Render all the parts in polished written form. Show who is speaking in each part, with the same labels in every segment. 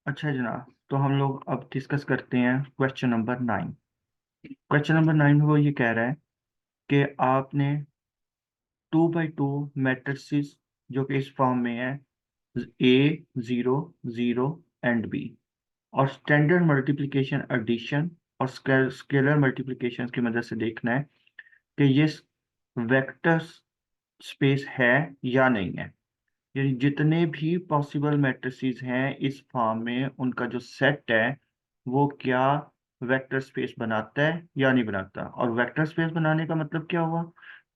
Speaker 1: अच्छा जनाब, तो हम लोग अब डिस्कस करते हैं क्वेश्चन नंबर 9। क्वेश्चन नंबर 9 में वो ये कह रहा है कि आपने 2 बाई 2 मैट्रिसेस जो कि इस फॉर्म में है ए, ज़ीरो, ज़ीरो एंड बी, और स्टैंडर्ड मल्टीप्लिकेशन एडिशन और स्केलर मल्टीप्लिकेशन की मदद से देखना है कि ये वेक्टर स्पेस है या नहीं है। यानी जितने भी पॉसिबल मैट्रिसेस हैं इस फॉर्म में, उनका जो सेट है वो क्या वेक्टर स्पेस बनाता है या नहीं बनाता। और वेक्टर स्पेस बनाने का मतलब क्या हुआ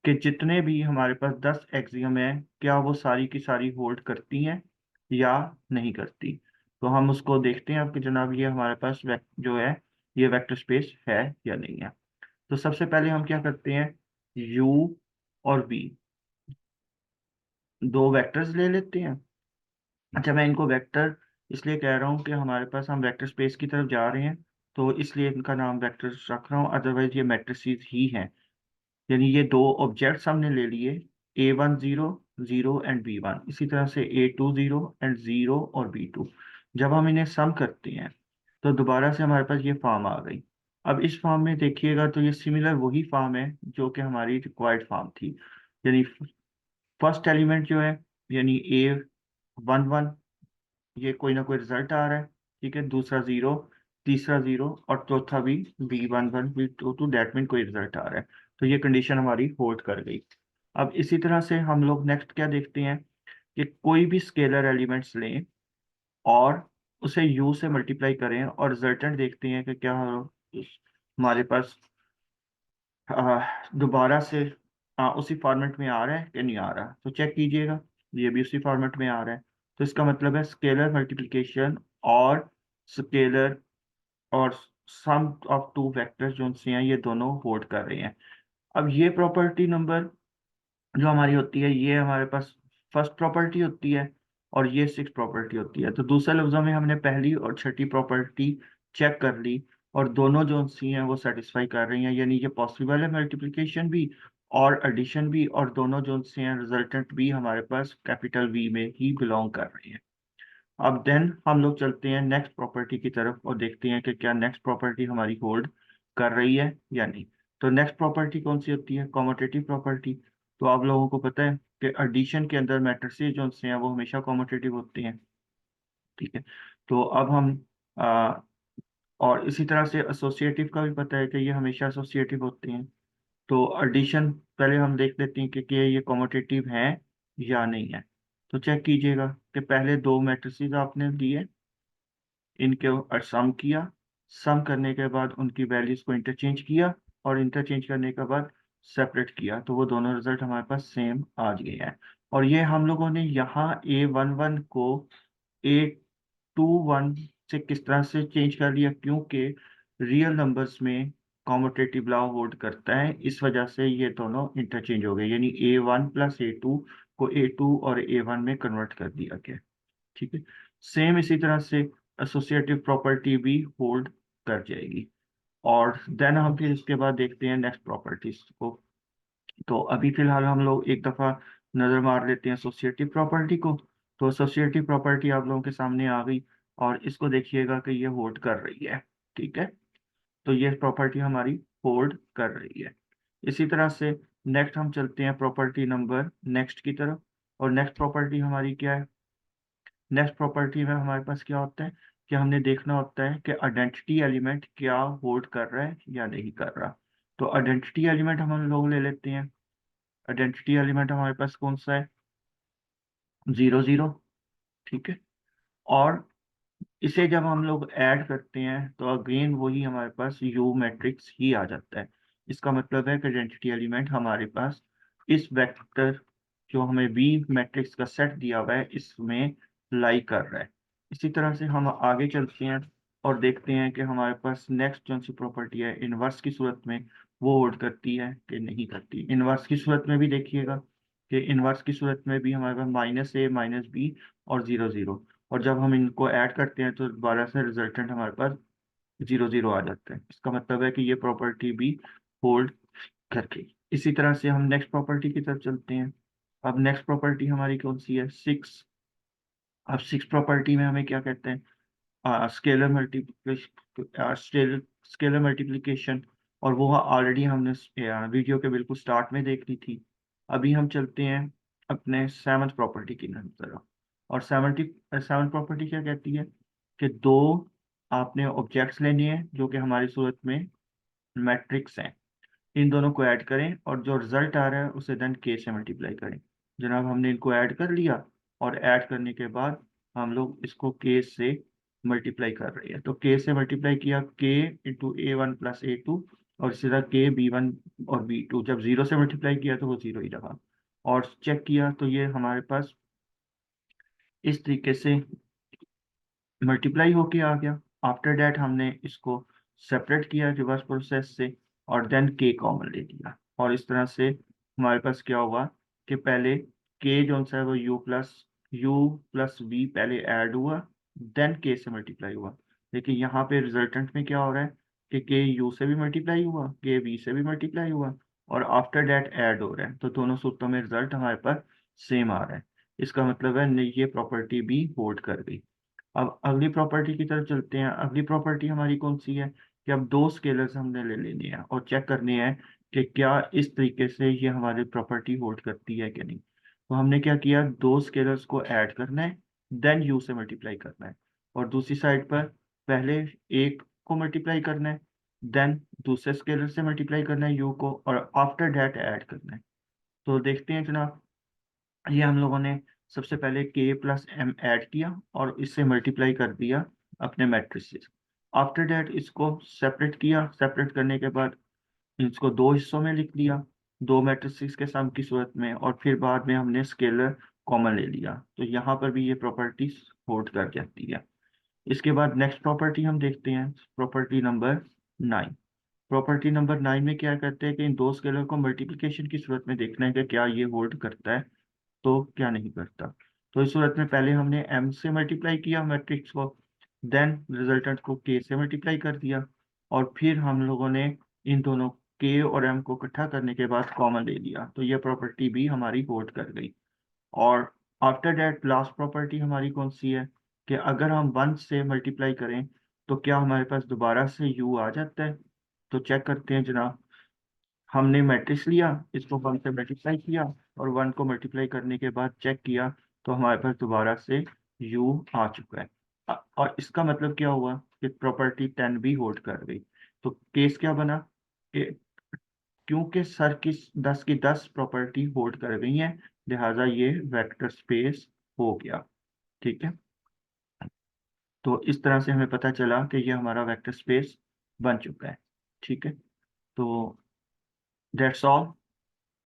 Speaker 1: कि जितने भी हमारे पास 10 एक्सियम है, क्या वो सारी की सारी होल्ड करती हैं या नहीं करती। तो हम उसको देखते हैं अब कि जनाब ये हमारे पास जो है ये वेक्टर स्पेस है या नहीं है। तो सबसे पहले हम क्या करते हैं, यू और वी दो वेक्टर्स ले लेते हैं। अच्छा, मैं इनको वेक्टर इसलिए कह रहा हूँ कि हमारे पास हम वेक्टर स्पेस की तरफ जा रहे हैं, तो इसलिए इनका नाम वेक्टर रख रहा हूँ, अदरवाइज ये मैट्रिसेस ही हैं। यानी ये दो ऑब्जेक्ट्स हमने ले लिए, A1 zero, zero and B1, इसी तरह से A2 ज़ीरो एंड ज़ीरो और B2। जब हम इन्हें सम करते हैं तो दोबारा से हमारे पास ये फॉर्म आ गई। अब इस फॉर्म में देखिएगा तो ये सिमिलर वही फॉर्म है जो कि हमारी रिक्वायर्ड फॉर्म थी। यानी फर्स्ट एलिमेंट जो है, यानी A11, ये कोई ना कोई रिजल्ट आ रहा है, ठीक है। दूसरा जीरो, तीसरा जीरो और चौथा भी B11 B22, दैट मीन कोई रिजल्ट आ रहा है। तो ये कंडीशन हमारी होल्ड कर गई। अब इसी तरह से हम लोग नेक्स्ट क्या देखते हैं कि कोई भी स्केलर एलिमेंट्स लें और उसे u से मल्टीप्लाई करें और रिजल्टेंट देखते हैं कि क्या हमारे पास दोबारा से उसी फॉर्मेट में आ रहा है कि नहीं आ रहा। तो चेक कीजिएगा, ये भी उसी फॉर्मेट में आ रहा है। तो इसका मतलब है स्केलर मल्टीप्लिकेशन और स्केलर और सम ऑफ टू वेक्टर्स जो से हैं ये दोनों होल्ड कर रहे हैं। अब ये प्रॉपर्टी नंबर जो हमारी होती है ये हमारे पास फर्स्ट प्रॉपर्टी होती है और ये सिक्स प्रॉपर्टी होती है। तो दूसरे लफ्जों में हमने पहली और छठी प्रॉपर्टी चेक कर ली और दोनों जो सी हैं वो सेटिस्फाई कर रही हैं, यानी ये पॉसिबल है मल्टीप्लिकेशन भी और एडिशन भी, और दोनों जो सी हैं रिजल्टेंट भी हमारे पास कैपिटल वी में ही बिलोंग कर रही हैं। अब देन हम लोग चलते हैं नेक्स्ट प्रॉपर्टी की तरफ और देखते हैं कि क्या नेक्स्ट प्रॉपर्टी हमारी होल्ड कर रही है या नहीं। तो नेक्स्ट प्रॉपर्टी कौन सी होती है, कॉमोटेटिव प्रॉपर्टी। तो आप लोगों को पता है कि एडिशन के अंदर मैट्रिसेस जो से हैं वो हमेशा कॉमोटेटिव होते हैं, ठीक है। तो अब हम आ, और इसी तरह से एसोसिएटिव का भी पता है कि ये हमेशा एसोसिएटिव होते हैं। तो एडिशन पहले हम देख लेते हैं कि ये कॉमोटेटिव है या नहीं है। तो चेक कीजिएगा कि पहले दो मैट्रिसेस आपने दिए, इनके सम किया, सम करने के बाद उनकी वैल्यूज को इंटरचेंज किया और इंटरचेंज करने के बाद सेपरेट किया, तो वो दोनों रिजल्ट हमारे पास सेम आ गए हैं। और ये हम लोगों ने यहाँ A11 को A21 से किस तरह से चेंज कर लिया, क्योंकि रियल नंबर्स में कॉम्यूटेटिव लॉ होल्ड करता है, इस वजह से ये दोनों इंटरचेंज हो गए, यानी A1 प्लस A2 को A2 और A1 में कन्वर्ट कर दिया गया, ठीक है। सेम इसी तरह से एसोसिएटिव प्रॉपर्टी भी होल्ड कर जाएगी। और देन हम फिर इसके बाद देखते हैं नेक्स्ट प्रॉपर्टीज को। तो अभी फिलहाल हम लोग एक दफा नजर मार लेते हैं एसोसिएटिव प्रॉपर्टी को। तो एसोसिएटिव प्रॉपर्टी आप लोगों के सामने आ गई और इसको देखिएगा कि ये होल्ड कर रही है, ठीक है। तो ये प्रॉपर्टी हमारी होल्ड कर रही है। इसी तरह से नेक्स्ट हम चलते हैं प्रॉपर्टी नंबर नेक्स्ट की तरफ। और नेक्स्ट प्रॉपर्टी हमारी क्या है, नेक्स्ट प्रॉपर्टी में हमारे पास क्या होता है कि हमने देखना होता है कि आइडेंटिटी एलिमेंट क्या होल्ड कर रहा है या नहीं कर रहा। तो आइडेंटिटी एलिमेंट हम लोग ले लेते हैं। आइडेंटिटी एलिमेंट हमारे पास कौन सा है, ज़ीरो ज़ीरो, ठीक है। और इसे जब हम लोग ऐड करते हैं तो अगेन वही हमारे पास यू मैट्रिक्स ही आ जाता है। इसका मतलब है कि आइडेंटिटी एलिमेंट हमारे पास इस वेक्टर जो हमें वी मैट्रिक्स का सेट दिया हुआ है इसमें लाई कर रहा है। इसी तरह से हम आगे चलते हैं और देखते हैं कि हमारे पास नेक्स्ट कौन सी प्रॉपर्टी है इनवर्स की सूरत में, वो होल्ड करती है कि नहीं करती। इनवर्स की सूरत में भी देखिएगा कि इनवर्स की सूरत में भी हमारे पास -a -b और ज़ीरो ज़ीरो, और जब हम इनको ऐड करते हैं तो दोबारा से रिजल्टेंट हमारे पास ज़ीरो ज़ीरो आ जाता है। इसका मतलब है कि ये प्रॉपर्टी भी होल्ड कर गई। इसी तरह से हम नेक्स्ट प्रॉपर्टी की तरफ चलते हैं। अब नेक्स्ट प्रॉपर्टी हमारी कौन सी है, सिक्स। अब सिक्स प्रॉपर्टी में हमें क्या कहते हैं, स्केलर मल्टीप्लिकेशन, स्केलर मल्टीप्लिकेशन, और वो ऑलरेडी हमने वीडियो के बिल्कुल स्टार्ट में देख ली थी। अभी हम चलते हैं अपने सेवंथ प्रॉपर्टी की तरफ। और सेवंथ प्रॉपर्टी क्या कहती है कि दो आपने ऑब्जेक्ट्स लेने हैं जो कि हमारी सूरत में मैट्रिक्स हैं, इन दोनों को ऐड करें और जो रिजल्ट आ रहा है उसे देन के से मल्टीप्लाई करें। जनाब हमने इनको ऐड कर लिया, और ऐड करने के बाद हम लोग इसको के से मल्टीप्लाई कर रहे हैं। तो के से मल्टीप्लाई किया, के इंटू A1 + A2, और इसी तरह के B1 और B2, जब जीरो से मल्टीप्लाई किया तो वो जीरो ही रहा। और चेक किया तो ये हमारे पास इस तरीके से मल्टीप्लाई होके आ गया। आफ्टर डैट हमने इसको सेपरेट किया रिवर्स प्रोसेस से, और देन के कॉमन ले लिया। और इस तरह से हमारे पास क्या हुआ कि पहले के जो सा है वो U+V पहले ऐड हुआ, देन के से मल्टीप्लाई हुआ। लेकिन यहाँ पे रिजल्टेंट में क्या हो रहा है कि के यू से भी मल्टीप्लाई हुआ, के वी से भी मल्टीप्लाई हुआ, और आफ्टर डैट ऐड हो रहा है। तो दोनों सूत्रों में रिजल्ट हमारे पास सेम आ रहा है। इसका मतलब है ये प्रॉपर्टी भी होल्ड कर गई। अब अगली प्रॉपर्टी की तरफ चलते हैं। अगली प्रॉपर्टी हमारी कौन सी है कि अब दो स्केलर्स हमने ले लेने हैं और चेक करने हैं कि क्या इस तरीके से ये हमारी प्रॉपर्टी होल्ड करती है कि नहीं। तो हमने क्या किया, दो स्केलर्स को ऐड करना है, देन यू से मल्टीप्लाई करना है, और दूसरी साइड पर पहले एक को मल्टीप्लाई करना है, देन दूसरे स्केलर से मल्टीप्लाई करना है यू को, और आफ्टर दैट ऐड करना है। तो देखते हैं जनाब, ये हम लोगों ने सबसे पहले k+m ऐड किया और इससे मल्टीप्लाई कर दिया अपने मैट्रिक्स से। आफ्टर दैट इसको सेपरेट किया, सेपरेट करने के बाद इसको दो हिस्सों में लिख लिया, दो मैट्रिक्स के सम की सूरत में, और फिर बाद में हमने स्केलर कॉमन ले लिया। तो यहाँ पर भी ये प्रॉपर्टी होल्ड कर जाती है। इसके बाद नेक्स्ट प्रॉपर्टी हम देखते हैं, प्रॉपर्टी नंबर 9। प्रॉपर्टी नंबर 9 में क्या कहते हैं कि इन दो स्केलर को मल्टीप्लिकेशन की सूरत में देखना है कि क्या ये होल्ड करता है तो क्या नहीं करता। तो इस सूरत में पहले हमने m से मल्टीप्लाई किया मैट्रिक्स को, देन रिजल्टेंट को k से मल्टीप्लाई कर दिया, और फिर हम लोगों ने इन दोनों k और m को इकट्ठा करने के बाद कॉमन ले लिया। तो ये प्रॉपर्टी भी हमारी होल्ड कर गई। और आफ्टर दैट लास्ट प्रॉपर्टी हमारी कौन सी है कि अगर हम 1 से मल्टीप्लाई करें तो क्या हमारे पास दोबारा से u आ जाता है। तो चेक करते हैं जनाब, हमने मैट्रिक्स लिया, इसको 1 से मल्टीप्लाई किया, और 1 को मल्टीप्लाई करने के बाद चेक किया तो हमारे पास दोबारा से u आ चुका है। और इसका मतलब क्या हुआ कि प्रॉपर्टी 10 भी होल्ड कर गई। तो केस क्या बना कि क्योंकि सर की 10 की 10 प्रॉपर्टी होल्ड कर गई हैं, लिहाजा ये वेक्टर स्पेस हो गया। ठीक है, तो इस तरह से हमें पता चला कि ये हमारा वेक्टर स्पेस बन चुका है। ठीक है, तो दैट्स ऑल।